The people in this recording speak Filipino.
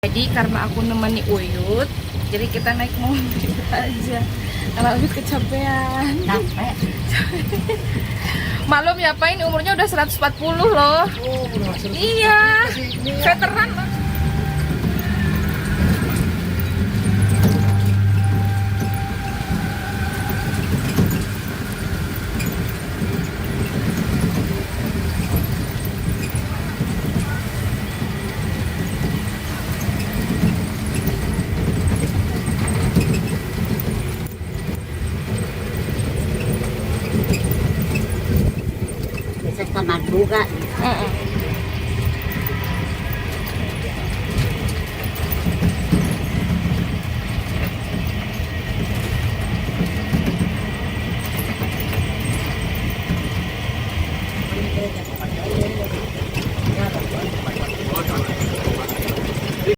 Jadi karena aku nemani Uyut, jadi kita naik mobil aja. Karena Uyut kecapean. Capek. Maklum ya Pak, ini umurnya udah 140 loh. Oh, udah masuk. Iya, veteran loh. Bisa sama juga. Heeh.